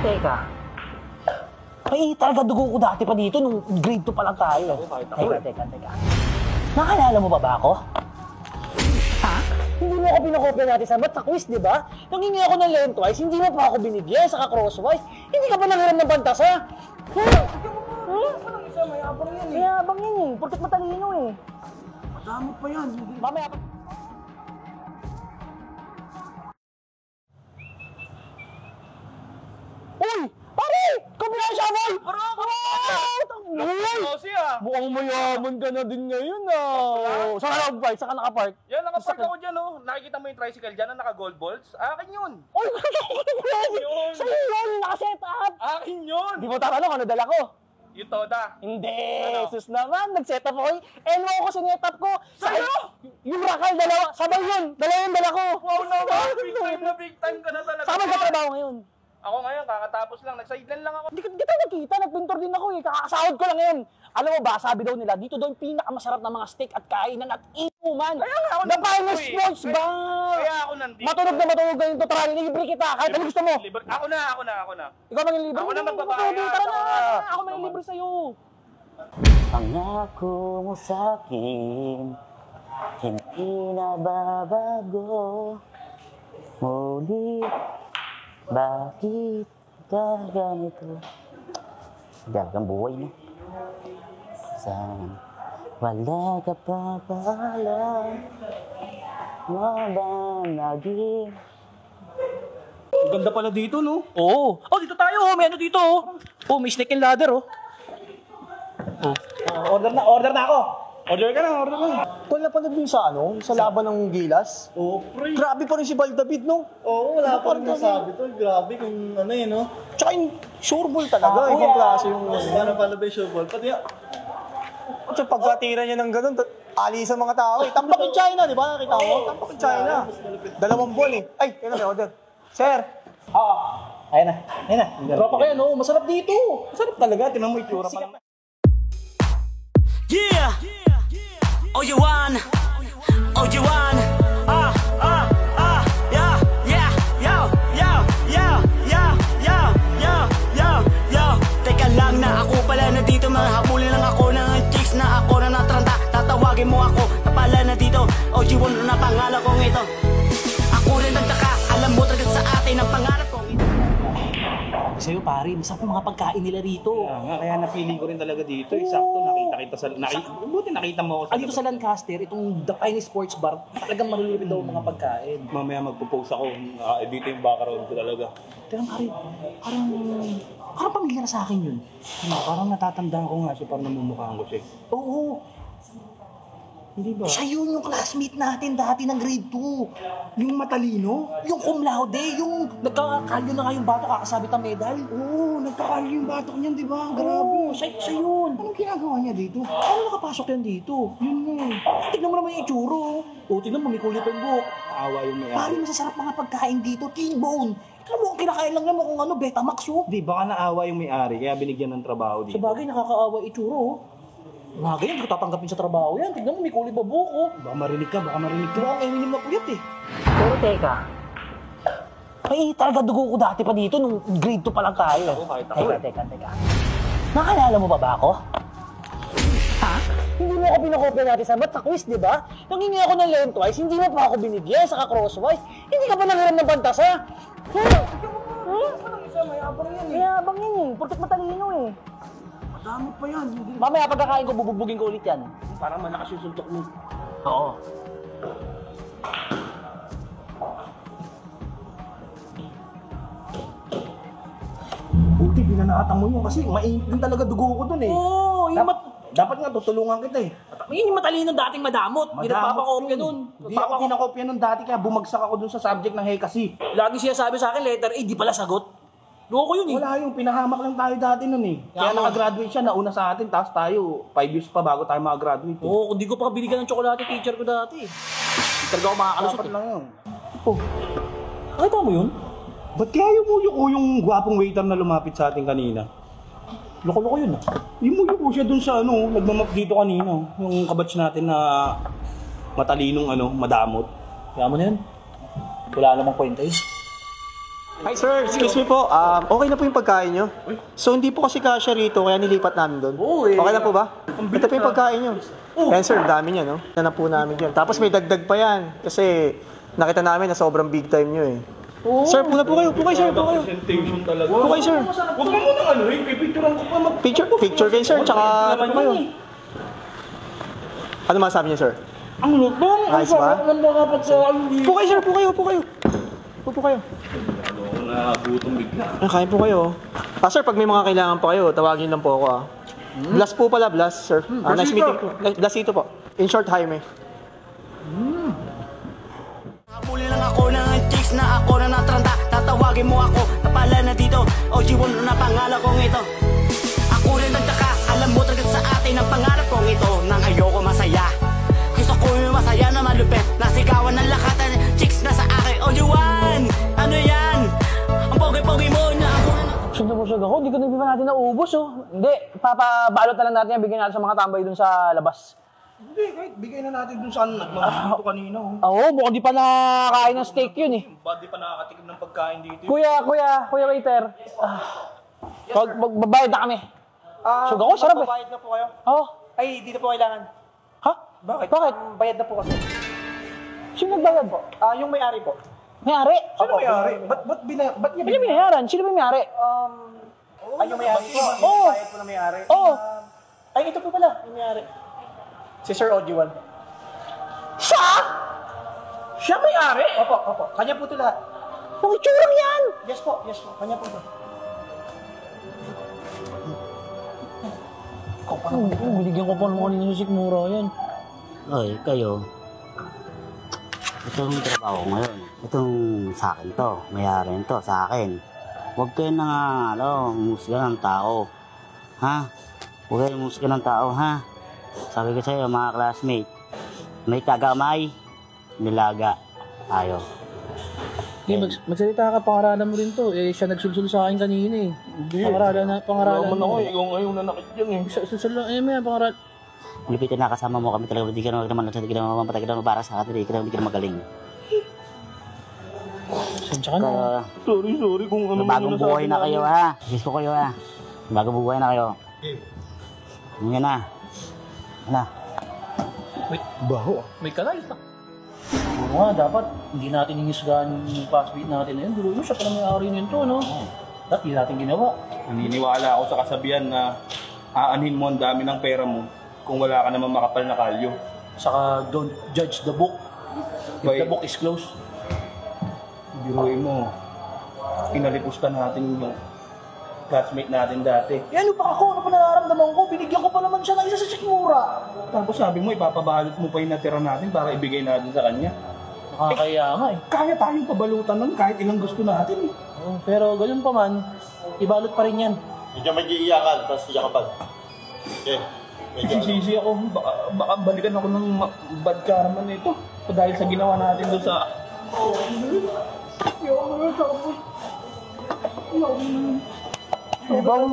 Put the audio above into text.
Teka. Ay, talaga dugo ko dati pa dito nung grade 2 pa lang tayo. Teka. Nakalala mo ba ako? Ha? Hindi mo ako pinakopya natin sa math sa quiz, di ba? Nangingi ako ng lengthwise, hindi mo pa ako binigyan, saka crosswise. Hindi ka pa nanghiram ng bantasa. Mayabang yan eh. Mayabang yan eh. Porket matalino eh. Madamot pa yan. Mamaya pa. Uy! Pare! Kombinasya mo! Mukhang mayaman ka na din ngayon ah. Saan ka nakapark? Saan ka nakapark? Yan, nakapark ako dyan oh. Nakikita mo yung tricycle dyan na naka-gold balls? Akin yun! Uy! Sa'yo yun! Nakaset up! Akin yun! Di mo tatanong ano dala ko? Yung Toda. Hindi! Ano? Sus naman! Nag-set up ako eh. Elmo ko sinet up ko! Sa'yo? Yung Rakal, dalawa! Sabay yun! Dalawa yung dala ko! Wow naman! Big time ka na talaga! Saan ka trabaho ngayon? Ako ngayon, kakatapos lang. Nag-sideline lang ako. Hindi tayo nakita, nagpintor din ako eh. Kakasahod ko lang ngayon. Alam mo ba, sabi daw nila, dito daw yung pinakamasarap na mga steak at kainan at inuman. Kaya nga ako The finest sports bar! Kaya ako nandito. Matunog ngayon to, tara, libre kita. Kahit ano gusto mo. Ako na. Ikaw mag-libre? Ako na magbabayad. Tara na, ako mag-libre sa'yo. Pangako mo sa'kin, hindi na babago. Muli, bakit ka ganito? Dagang buhay mo. Saan wala ka pa paalam, wala naging. Ang ganda pala dito, no? Oo. Oh, dito tayo. May ano dito. Oh, may snake and ladder, oh. Order na ako. Order ka na. Wala pa din sa sa laban ng Gilas. Oo, pre. Grabe pa rin si Baldavid, no? Oo, wala pa rin nasabi to. Grabe kung ano eh, no? Tsaka yung sureball talaga, ibang klase yung Ano pala ba yung showball? Pati At yung pagkatira niya ng ganun, ali sa mga tao. Tampak yung China, di ba? Nakita mo? Tampak yung China. 2 buwan eh. Ay, kaya na may order. Sir! Oo. Ayan na. Tropa kayo, no? Masarap dito. Masarap talaga. Tingnan mo itsura pa lang. Yeah! Oh, you want? Teka lang na ako pala na dito. Mga habulin lang ako ng chicks na ako na natranta. Tatawagin mo ako na pala na dito. Oh, you want na pangalan kong ito. Ako rin nagtaka. Alam mo talaga sa atin ang pangarap kong ito. Sa'yo pare, masarap yung mga pagkain nila rito. Kaya napili ko rin talaga dito. Sakto, nakita mo ako. Dito sa Lancaster, itong The Finest Sports Bar, talagang malulupit daw mga pagkain. Mamaya magpo-post ako. Dito yung background ko talaga. Pero parang pamilya na sa akin yun. Parang natatandaan ko nga siya. Parang namumukhaan ko siya. Oo. Hindi ba? Siya yun yung classmate natin dati ng grade 2. Yung matalino? Yung cum laude, yung nagkakalyo na nga yung bata kakasabit ng medal. Oo, nagkakalyo yung batok niyan, di ba? Oo, siya yun. Anong ginagawa niya dito? Ano nakapasok yan dito? Yun nga eh. Tignan mo naman yung itsuro. O, tignan mo, may kulit pa yung buhok. Awa yung may Pari, masasarap mga pagkain dito, T-bone. Tignan mo, kinakain lang naman kung ano, Betamax oh. Di, baka naawa yung may-ari, kaya binigyan ng trabaho dito. Sa bagay, nakakaawa itsuro oh. Mga ganyan, hindi ko tatanggapin sa trabaho yan. Tignan mo, may kulit pa buhok oh. Baka marinig ka. Mukhang Eminem na puyat eh. Pero teka, ay talaga dugo ko dati pa dito nung grade 2 pa lang tayo. Teka. Nakalala mo ba ako? Ha? Hindi mo ako pinakopya natin sa math sa quiz, di ba? Nangingi ako ng lengthwise, hindi mo pa ako binigyan, saka crosswise. Hindi ka pa nanghiram ng bantasa. Mayabang yan eh. Mayabang yan eh, porket matalino eh. Madamot pa yan. Mamaya pagkakain ko, bubugbugin ko ulit yan. Parang malakas yung suntok mo. Oo. Buti, pinanakatan mo yun kasi mainit din talaga dugo ko dun eh. Oo, Dapat nga tutulungan kita eh. yun yung matalino dating madamot. Hindi nagpapakopya nun. Hindi ako kinakopya nun dati kaya bumagsak ako dun sa subject ng Hekasi. Lagi siya sabi sa akin, letter A, di pala sagot. Loko yun eh. Wala yung pinahamak lang tayo dati nun eh. Kaya nakagraduate siya, nauna sa atin, tapos tayo 5 years pa bago tayo makagraduate eh. Oo, hindi ko pa binigyan ng tsokolate teacher ko dati. Hindi talaga ako makakalusot Dapat eh. lang yun. Oh, nakita mo yun? Ba't kaya yung gwapong waiter na lumapit sa atin kanina? Loko-loko yun ah. Yung siya dun sa nagmamap dito kanina. Yung kabatch natin na matalinong madamot. Kaya mo na yun. Wala namang kwenta yun. Hi sir, excuse me po. Okay na po yung pagkain nyo. So hindi po kasi kasya rito, kaya nilipat namin doon. Okay na po ba? Ito po yung pagkain nyo. Yan sir, dami niya, no? Yan po namin yan. Tapos may dagdag pa yan. Kasi nakita namin na sobrang big time nyo eh. Sir, puna po kayo. Sir. Po kayo, sir. Huwag mo munang ano eh, pipicturean ko pa Picture kayo sir, tsaka ano po kayo. Ano masabi niya sir? Ang lutong! Nice ba? Ang mga pagkain dito. Po kayo sir, po kayo. Po kayo. Ako nagutom bigla. Kain po kayo. Sir, pag may mga kailangan pa kayo, tawagin lang po ako Blast po pala, Blast, sir. Nice meeting po. Blast ito po. In short, Jaime. Habulin lang ako ng chicks na ako na natranda. Tatawagin mo ako, napala na dito. OG1 na pangalan kong ito. Ako rin nagtaka, alam mo talaga sa atin ang pangarap kong ito. Nang ayoko masaya, gusto ko yung masaya na malupit. Nasigawan ng lakatan, chicks na sa akin. OG1, ano yan? Ang pogi-pogi mo na ako na Busog ako, hindi ko na pa natin naubos Hindi, papabalot na lang natin yan, bigyan natin sa mga tambay dun sa labas. Hindi, kahit bigay na natin dun sa mga dito kanina. Oo, mukhang di pa nakakain ng steak yun eh. Ba't di pa nakakatikim ng pagkain dito? Kuya waiter. Magbabayad na kami. Busog ako, sarap eh. Bayad na po kayo? Oo. Ay, di na po kailangan. Ha? Bakit? Bayad na po kasi. Sino nagbayad po? Yung may-ari po. May-ari? Sino may-ari? Ba't niya Ba't niya binayaran? Sino ba may-ari? Yung may-ari po. Oo. Bayad po na may-ari. Oo. Ay, ito po pala, yung may-ari. Si Sir OG1. Siya? Siya may-ari? Opo. Kanya po ito lahat. Ang itsurang yan! Yes po. Kanya po ito. Binigyan ko pa naman kanina sa sikmura yan. Oy, kayo. Itong trabaho ko ngayon. Itong sa akin to. Mayarin to sa akin. Huwag kayo na musga ng tao. Ha? Huwag kayo musga ng tao, ha? Sabi ko sa'yo, mga classmate, may kagamay, nilaga. Tayo. Magsalita ka, pangaralan mo rin to. Siya nagsulsul sa akin kanina eh. Pangaralan Naman mo. ako, ikaw ngayon nanakit yan eh. Susul lang, may pangaralan. Ulipitin na kasama mo kami talaga. Hindi ka naman mapatay ka naman para sa akin. Hindi ka naman magaling. Sensya ka na. Kaya, Sorry kung ano bagong buhay na kayo, ha? Gusto kayo, ha? Bagong buhay na kayo. Yan na. Wait, baho ah. May kanal pa. Oo nga, dapat hindi natin hingisgaan yung password natin na yun. Dulo siya pala may-ari nito, no? Dapat hindi natin ginawa. Naniniwala ako sa kasabihan na aanhin mo ang dami ng pera mo kung wala ka naman makapal na kalyo. Saka don't judge the book. If the book is closed. Biruin mo, inalipusta natin yung classmate natin dati. Eh ano pa ako? Ano pa nararamdaman ko? Binigyan ko pa naman siya ng isa sa sikmura. Tapos sabi mo, ipapabalot mo pa yung natira natin para ibigay natin sa kanya. Nakakaya nga eh. Kaya tayong pabalutan nun kahit ilang gusto natin eh. Oh, pero ganun pa man, ibalot pa rin yan. Medyo mag-iiyakan, tapos iyakan. Okay. Sisisi ako, baka balikan ako ng bad karma nito. Dahil sa ginawa natin doon sa... Ibang